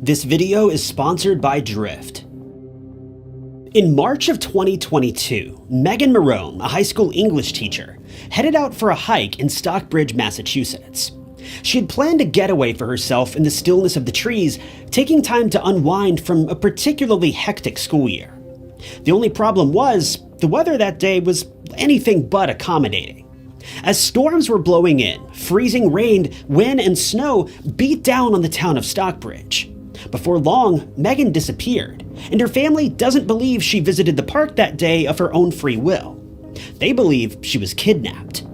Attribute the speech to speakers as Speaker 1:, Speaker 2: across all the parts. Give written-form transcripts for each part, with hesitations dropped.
Speaker 1: This video is sponsored by Drift. In March of 2022, Meagan Marone, a high school English teacher, headed out for a hike in Stockbridge, Massachusetts. She had planned a getaway for herself in the stillness of the trees, taking time to unwind from a particularly hectic school year. The only problem was, the weather that day was anything but accommodating. As storms were blowing in, freezing rain, wind, and snow beat down on the town of Stockbridge. Before long, Meagan disappeared, and her family doesn't believe she visited the park that day of her own free will. They believe she was kidnapped.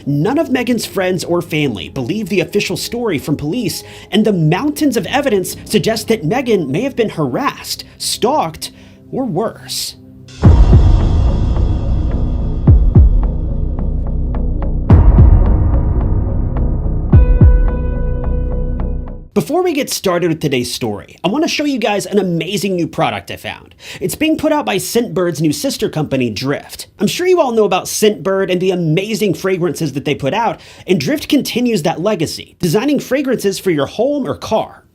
Speaker 1: None of Meagan's friends or family believe the official story from police, and the mountains of evidence suggest that Meagan may have been harassed, stalked, or worse. Before we get started with today's story, I want to show you guys an amazing new product I found. It's being put out by Scentbird's new sister company, Drift. I'm sure you all know about Scentbird and the amazing fragrances that they put out, and Drift continues that legacy, designing fragrances for your home or car.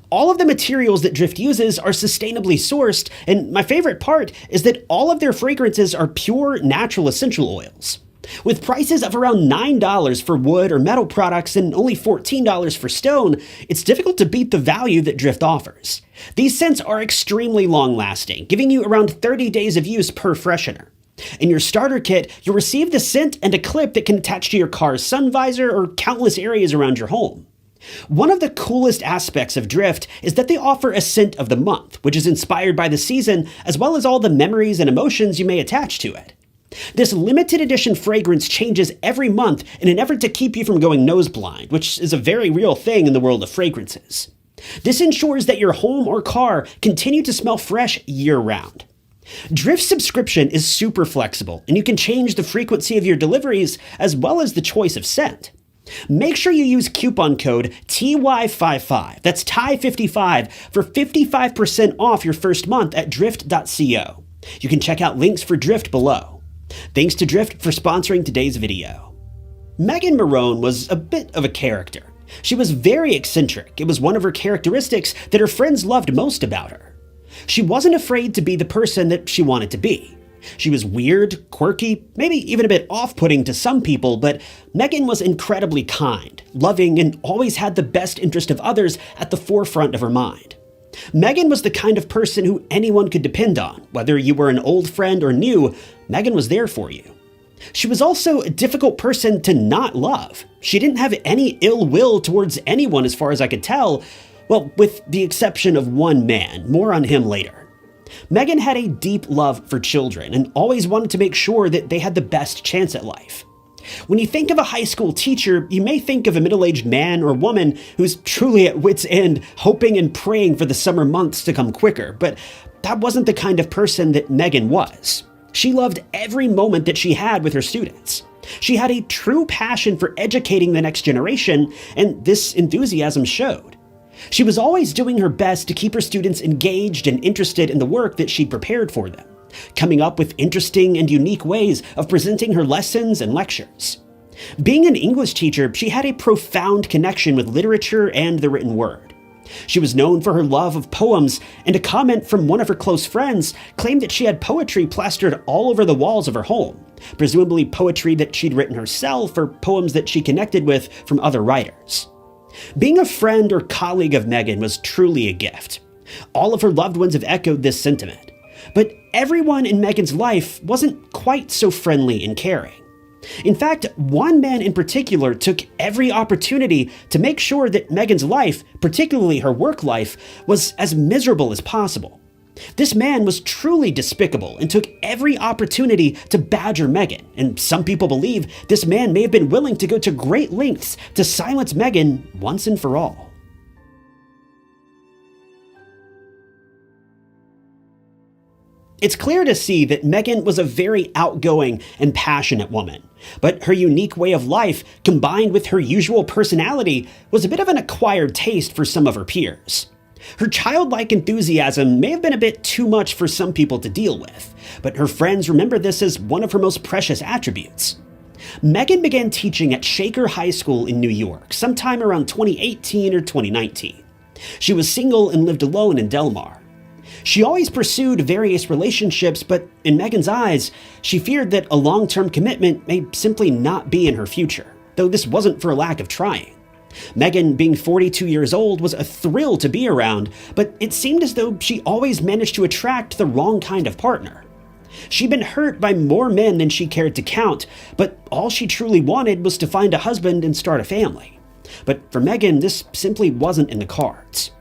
Speaker 1: All of the materials that Drift uses are sustainably sourced, and my favorite part is that all of their fragrances are pure, natural essential oils. With prices of around $9 for wood or metal products and only $14 for stone, it's difficult to beat the value that Drift offers. These scents are extremely long-lasting, giving you around 30 days of use per freshener. In your starter kit, you'll receive the scent and a clip that can attach to your car's sun visor or countless areas around your home. One of the coolest aspects of Drift is that they offer a scent of the month, which is inspired by the season, as well as all the memories and emotions you may attach to it. This limited edition fragrance changes every month in an effort to keep you from going nose blind, which is a very real thing in the world of fragrances. This ensures that your home or car continue to smell fresh year-round. Drift's subscription is super flexible, and you can change the frequency of your deliveries as well as the choice of scent. Make sure you use coupon code TY55, that's TY55, for 55% off your first month at drift.co. You can check out links for Drift below. Thanks to Drift for sponsoring today's video. Meagan Marone was a bit of a character. She was very eccentric. It was one of her characteristics that her friends loved most about her. She wasn't afraid to be the person that she wanted to be. She was weird, quirky, maybe even a bit off-putting to some people, but Meagan was incredibly kind, loving, and always had the best interest of others at the forefront of her mind. Meagan was the kind of person who anyone could depend on. Whether you were an old friend or new, Meagan was there for you. She was also a difficult person to not love. She didn't have any ill will towards anyone as far as I could tell, well, with the exception of one man, more on him later. Meagan had a deep love for children and always wanted to make sure that they had the best chance at life. When you think of a high school teacher, you may think of a middle-aged man or woman who's truly at wit's end, hoping and praying for the summer months to come quicker, but that wasn't the kind of person that Meagan was. She loved every moment that she had with her students. She had a true passion for educating the next generation, and this enthusiasm showed. She was always doing her best to keep her students engaged and interested in the work that she'd prepared for them, coming up with interesting and unique ways of presenting her lessons and lectures. Being an English teacher, she had a profound connection with literature and the written word. She was known for her love of poems, and a comment from one of her close friends claimed that she had poetry plastered all over the walls of her home, presumably poetry that she'd written herself or poems that she connected with from other writers. Being a friend or colleague of Meagan was truly a gift. All of her loved ones have echoed this sentiment. But everyone in Meagan's life wasn't quite so friendly and caring. In fact, one man in particular took every opportunity to make sure that Meagan's life, particularly her work life, was as miserable as possible. This man was truly despicable and took every opportunity to badger Meagan, and some people believe this man may have been willing to go to great lengths to silence Meagan once and for all. It's clear to see that Meagan was a very outgoing and passionate woman, but her unique way of life, combined with her usual personality, was a bit of an acquired taste for some of her peers. Her childlike enthusiasm may have been a bit too much for some people to deal with, but her friends remember this as one of her most precious attributes. Meagan began teaching at Shaker High School in New York sometime around 2018 or 2019. She was single and lived alone in Delmar. She always pursued various relationships, but in Meagan's eyes, she feared that a long-term commitment may simply not be in her future, though this wasn't for a lack of trying. Meagan, being 42 years old, was a thrill to be around, but it seemed as though she always managed to attract the wrong kind of partner. She'd been hurt by more men than she cared to count, but all she truly wanted was to find a husband and start a family. But for Meagan, this simply wasn't in the cards.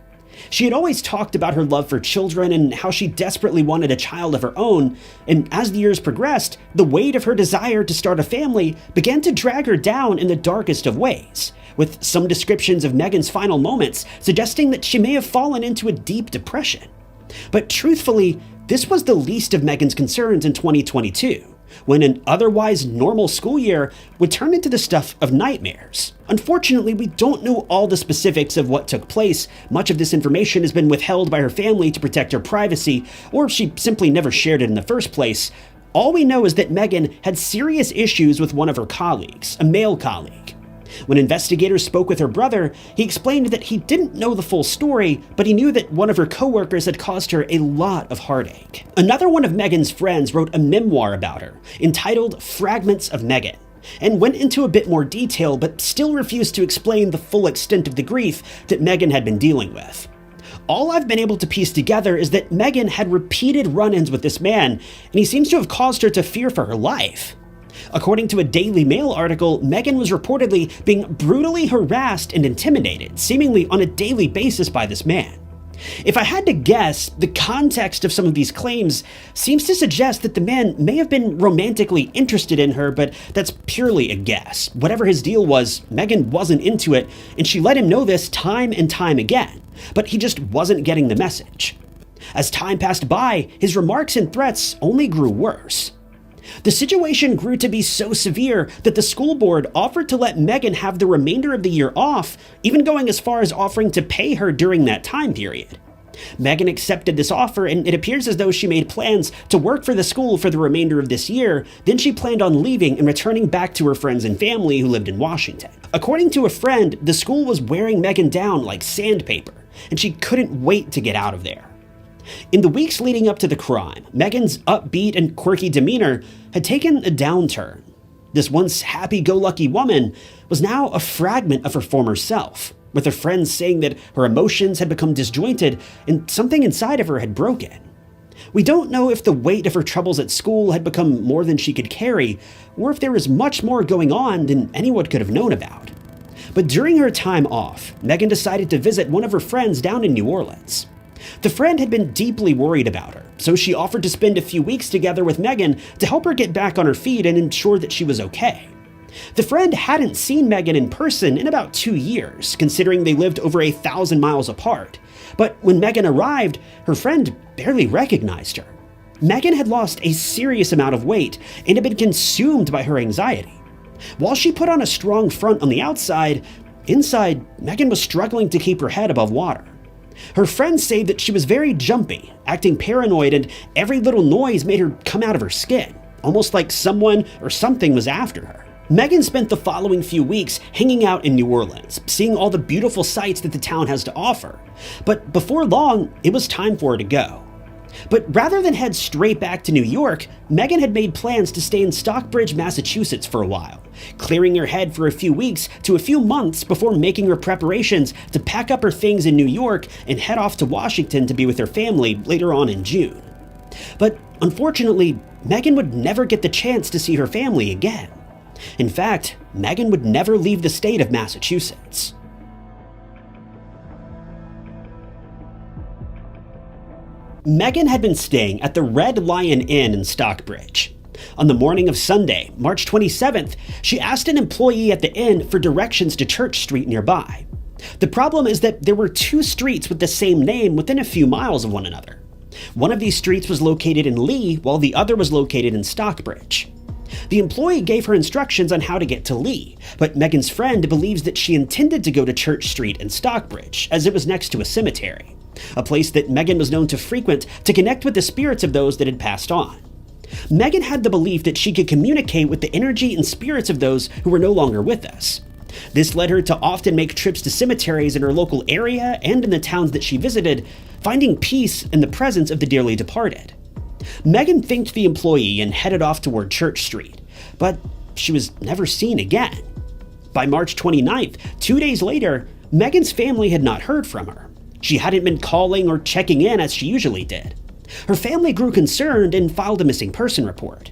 Speaker 1: She had always talked about her love for children and how she desperately wanted a child of her own, and as the years progressed, the weight of her desire to start a family began to drag her down in the darkest of ways, with some descriptions of Meagan's final moments suggesting that she may have fallen into a deep depression. But truthfully, this was the least of Meagan's concerns in 2022, when an otherwise normal school year would turn into the stuff of nightmares. Unfortunately, we don't know all the specifics of what took place. Much of this information has been withheld by her family to protect her privacy, or she simply never shared it in the first place. All we know is that Meagan had serious issues with one of her colleagues, a male colleague. When investigators spoke with her brother, he explained that he didn't know the full story, but he knew that one of her coworkers had caused her a lot of heartache. Another one of Meagan's friends wrote a memoir about her, entitled Fragments of Meagan, and went into a bit more detail, but still refused to explain the full extent of the grief that Meagan had been dealing with. All I've been able to piece together is that Meagan had repeated run-ins with this man, and he seems to have caused her to fear for her life. According to a Daily Mail article, Meagan was reportedly being brutally harassed and intimidated, seemingly on a daily basis by this man. If I had to guess, the context of some of these claims seems to suggest that the man may have been romantically interested in her, but that's purely a guess. Whatever his deal was, Meagan wasn't into it, and she let him know this time and time again, but he just wasn't getting the message. As time passed by, his remarks and threats only grew worse. The situation grew to be so severe that the school board offered to let Meagan have the remainder of the year off, even going as far as offering to pay her during that time period. Meagan accepted this offer, and it appears as though she made plans to work for the school for the remainder of this year. Then she planned on leaving and returning back to her friends and family who lived in Washington. According to a friend, the school was wearing Meagan down like sandpaper, and she couldn't wait to get out of there. In the weeks leading up to the crime, Meagan's upbeat and quirky demeanor had taken a downturn. This once happy-go-lucky woman was now a fragment of her former self, with her friends saying that her emotions had become disjointed and something inside of her had broken. We don't know if the weight of her troubles at school had become more than she could carry, or if there was much more going on than anyone could have known about. But during her time off, Meagan decided to visit one of her friends down in New Orleans. The friend had been deeply worried about her, so she offered to spend a few weeks together with Meagan to help her get back on her feet and ensure that she was okay. The friend hadn't seen Meagan in person in about 2 years, considering they lived over 1,000 miles apart. But when Meagan arrived, her friend barely recognized her. Meagan had lost a serious amount of weight and had been consumed by her anxiety. While she put on a strong front on the outside, inside, Meagan was struggling to keep her head above water. Her friends say that she was very jumpy, acting paranoid, and every little noise made her come out of her skin, almost like someone or something was after her. Meagan spent the following few weeks hanging out in New Orleans, seeing all the beautiful sights that the town has to offer. But before long, it was time for her to go. But rather than head straight back to New York, Meagan had made plans to stay in Stockbridge, Massachusetts for a while, clearing her head for a few weeks to a few months before making her preparations to pack up her things in New York and head off to Washington to be with her family later on in June. But unfortunately, Meagan would never get the chance to see her family again. In fact, Meagan would never leave the state of Massachusetts. Meagan had been staying at the Red Lion Inn in Stockbridge. On the morning of Sunday, March 27th, she asked an employee at the inn for directions to Church Street nearby. The problem is that there were 2 streets with the same name within a few miles of one another. One of these streets was located in Lee, while the other was located in Stockbridge. The employee gave her instructions on how to get to Lee, but Meagan's friend believes that she intended to go to Church Street in Stockbridge, as it was next to a cemetery, a place that Meagan was known to frequent to connect with the spirits of those that had passed on. Meagan had the belief that she could communicate with the energy and spirits of those who were no longer with us. This led her to often make trips to cemeteries in her local area and in the towns that she visited, finding peace in the presence of the dearly departed. Meagan thanked the employee and headed off toward Church Street, but she was never seen again. By March 29th, 2 days later, Meagan's family had not heard from her. She hadn't been calling or checking in as she usually did. Her family grew concerned and filed a missing person report.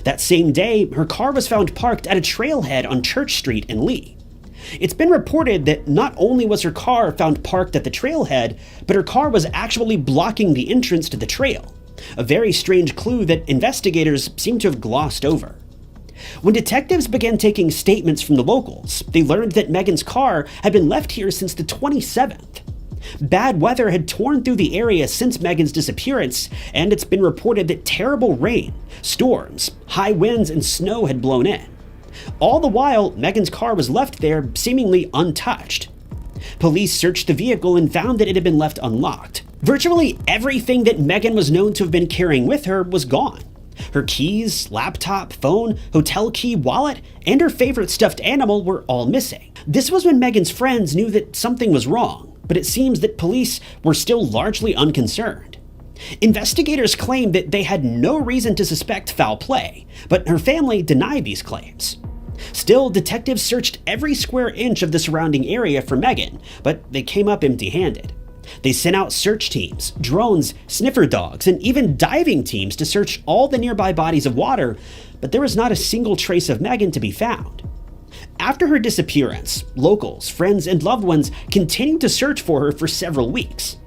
Speaker 1: That same day, her car was found parked at a trailhead on Church Street in Lee. It's been reported that not only was her car found parked at the trailhead, but her car was actually blocking the entrance to the trail, a very strange clue that investigators seem to have glossed over. When detectives began taking statements from the locals, they learned that Meagan's car had been left here since the 27th. Bad weather had torn through the area since Meagan's disappearance, and it's been reported that terrible rain, storms, high winds, and snow had blown in. All the while, Meagan's car was left there seemingly untouched. Police searched the vehicle and found that it had been left unlocked. Virtually everything that Meagan was known to have been carrying with her was gone. Her keys, laptop, phone, hotel key, wallet, and her favorite stuffed animal were all missing. This was when Meagan's friends knew that something was wrong, but it seems that police were still largely unconcerned. Investigators claimed that they had no reason to suspect foul play, but her family denied these claims. Still, detectives searched every square inch of the surrounding area for Meagan, but they came up empty-handed. They sent out search teams, drones, sniffer dogs, and even diving teams to search all the nearby bodies of water, but there was not a single trace of Meagan to be found. After her disappearance, locals, friends, and loved ones continued to search for her for several weeks.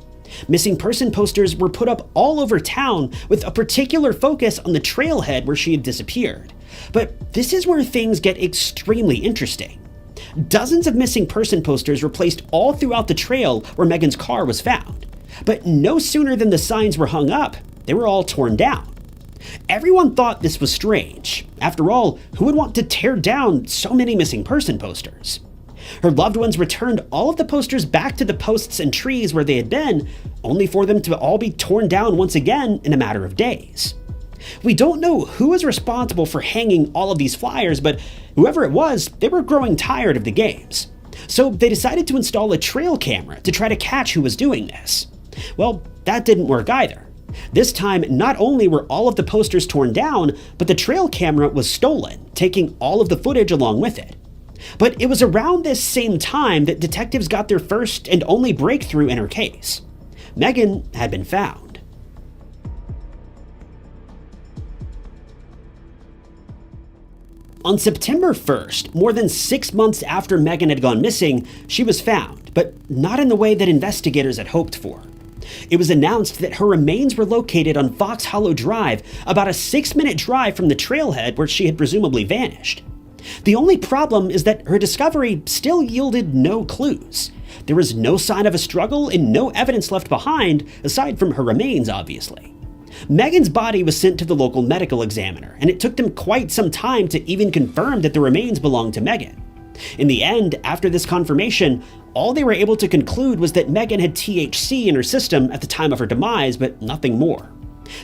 Speaker 1: Missing person posters were put up all over town with a particular focus on the trailhead where she had disappeared. But this is where things get extremely interesting. Dozens of missing person posters were placed all throughout the trail where Meagan's car was found. But no sooner than the signs were hung up, they were all torn down. Everyone thought this was strange. After all, who would want to tear down so many missing person posters? Her loved ones returned all of the posters back to the posts and trees where they had been, only for them to all be torn down once again in a matter of days. We don't know who is responsible for hanging all of these flyers, but whoever it was, they were growing tired of the games. So they decided to install a trail camera to try to catch who was doing this. Well, that didn't work either. This time, not only were all of the posters torn down, but the trail camera was stolen, taking all of the footage along with it. But it was around this same time that detectives got their first and only breakthrough in her case. Meagan had been found. On September 1st, more than 6 months after Meagan had gone missing, she was found, but not in the way that investigators had hoped for. It was announced that her remains were located on Fox Hollow Drive, about a 6-minute drive from the trailhead where she had presumably vanished. The only problem is that her discovery still yielded no clues. There was no sign of a struggle and no evidence left behind, aside from her remains, obviously. Meagan's body was sent to the local medical examiner, and it took them quite some time to even confirm that the remains belonged to Meagan. In the end, after this confirmation, all they were able to conclude was that Meagan had THC in her system at the time of her demise, but nothing more.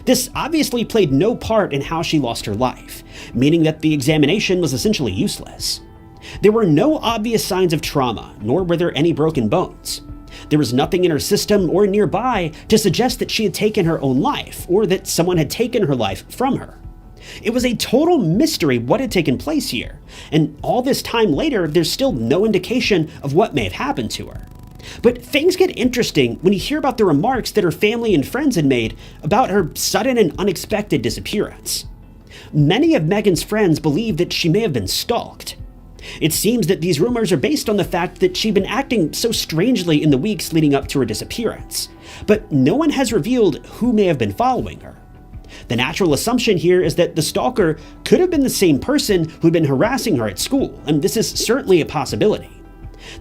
Speaker 1: This obviously played no part in how she lost her life, meaning that the examination was essentially useless. There were no obvious signs of trauma, nor were there any broken bones. There was nothing in her system or nearby to suggest that she had taken her own life, or that someone had taken her life from her. It was a total mystery what had taken place here, and all this time later, there's still no indication of what may have happened to her. But things get interesting when you hear about the remarks that her family and friends had made about her sudden and unexpected disappearance. Many of Meagan's friends believe that she may have been stalked. It seems that these rumors are based on the fact that she'd been acting so strangely in the weeks leading up to her disappearance, but no one has revealed who may have been following her. The natural assumption here is that the stalker could have been the same person who'd been harassing her at school, and this is certainly a possibility.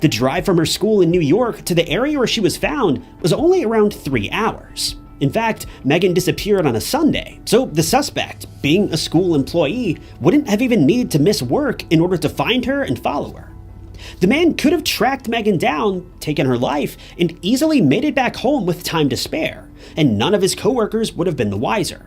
Speaker 1: The drive from her school in New York to the area where she was found was only around 3 hours. In fact, Meagan disappeared on a Sunday, so the suspect, being a school employee, wouldn't have even needed to miss work in order to find her and follow her. The man could have tracked Meagan down, taken her life, and easily made it back home with time to spare, and none of his coworkers would have been the wiser.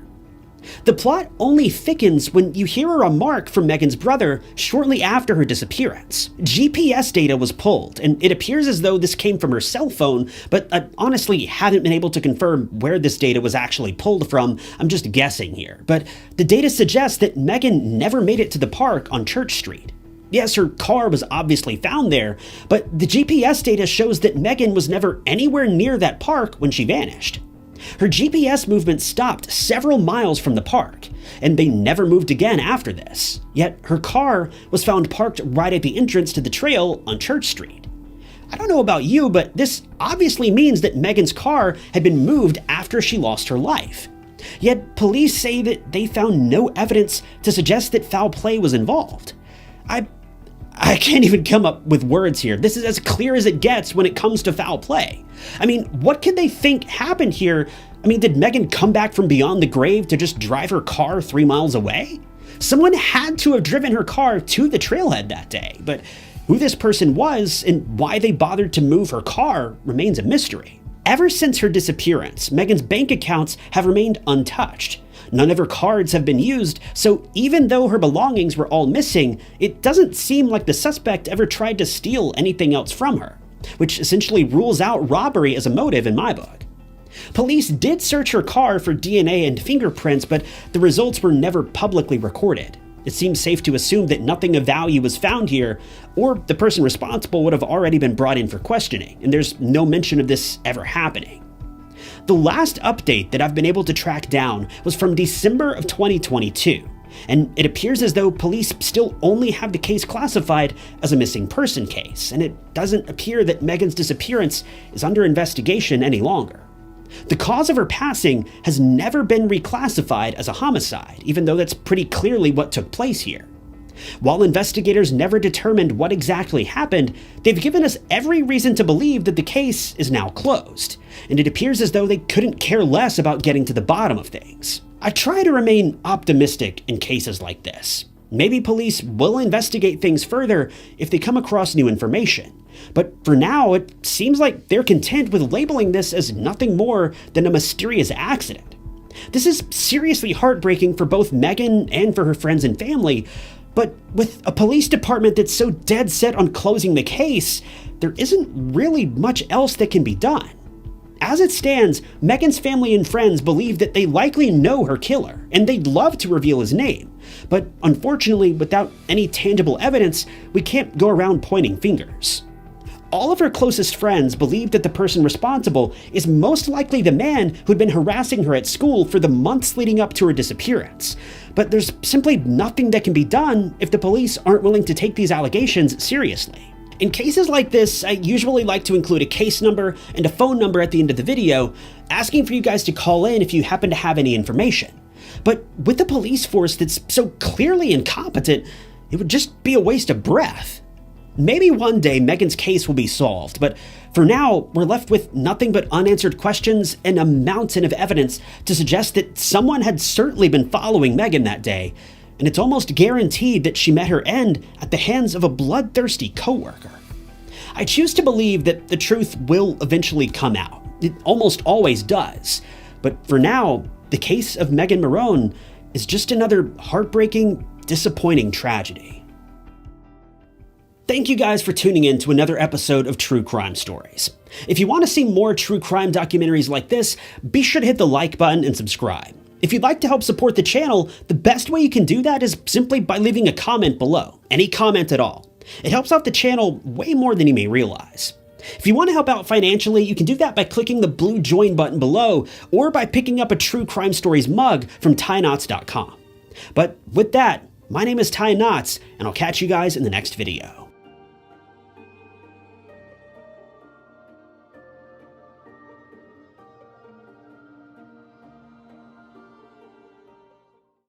Speaker 1: The plot only thickens when you hear a remark from Meagan's brother shortly after her disappearance. GPS data was pulled, and it appears as though this came from her cell phone, but I honestly haven't been able to confirm where this data was actually pulled from. I'm just guessing here. But the data suggests that Meagan never made it to the park on Church Street. Yes, her car was obviously found there, but the GPS data shows that Meagan was never anywhere near that park when she vanished. Her GPS movement stopped several miles from the park, and they never moved again after this. Yet her car was found parked right at the entrance to the trail on Church Street. I don't know about you, but this obviously means that Meagan's car had been moved after she lost her life. Yet police say that they found no evidence to suggest that foul play was involved. I can't even come up with words here. This is as clear as it gets when it comes to foul play. I mean, what could they think happened here? I mean, did Meagan come back from beyond the grave to just drive her car 3 miles away? Someone had to have driven her car to the trailhead that day, but who this person was and why they bothered to move her car remains a mystery. Ever since her disappearance, Meagan's bank accounts have remained untouched. None of her cards have been used, so even though her belongings were all missing, it doesn't seem like the suspect ever tried to steal anything else from her, which essentially rules out robbery as a motive in my book. Police did search her car for DNA and fingerprints, but the results were never publicly recorded. It seems safe to assume that nothing of value was found here, or the person responsible would have already been brought in for questioning, and there's no mention of this ever happening. The last update that I've been able to track down was from December of 2022, and it appears as though police still only have the case classified as a missing person case, and it doesn't appear that Meagan's disappearance is under investigation any longer. The cause of her passing has never been reclassified as a homicide, even though that's pretty clearly what took place here. While investigators never determined what exactly happened, they've given us every reason to believe that the case is now closed, and it appears as though they couldn't care less about getting to the bottom of things. I try to remain optimistic in cases like this. Maybe police will investigate things further if they come across new information, but for now it seems like they're content with labeling this as nothing more than a mysterious accident. This is seriously heartbreaking for both Meagan and for her friends and family, but with a police department that's so dead set on closing the case, there isn't really much else that can be done. As it stands, Meagan's family and friends believe that they likely know her killer, and they'd love to reveal his name. But unfortunately, without any tangible evidence, we can't go around pointing fingers. All of her closest friends believe that the person responsible is most likely the man who'd been harassing her at school for the months leading up to her disappearance. But there's simply nothing that can be done if the police aren't willing to take these allegations seriously. In cases like this, I usually like to include a case number and a phone number at the end of the video, asking for you guys to call in if you happen to have any information. But with a police force that's so clearly incompetent, it would just be a waste of breath. Maybe one day Meagan's case will be solved, but for now, we're left with nothing but unanswered questions and a mountain of evidence to suggest that someone had certainly been following Meagan that day, and it's almost guaranteed that she met her end at the hands of a bloodthirsty coworker. I choose to believe that the truth will eventually come out. It almost always does. But for now, the case of Meagan Morrone is just another heartbreaking, disappointing tragedy. Thank you guys for tuning in to another episode of True Crime Stories. If you want to see more true crime documentaries like this, be sure to hit the like button and subscribe. If you'd like to help support the channel, the best way you can do that is simply by leaving a comment below. Any comment at all. It helps out the channel way more than you may realize. If you want to help out financially, you can do that by clicking the blue join button below or by picking up a True Crime Stories mug from TyKnots.com. But with that, my name is Ty Knots, and I'll catch you guys in the next video.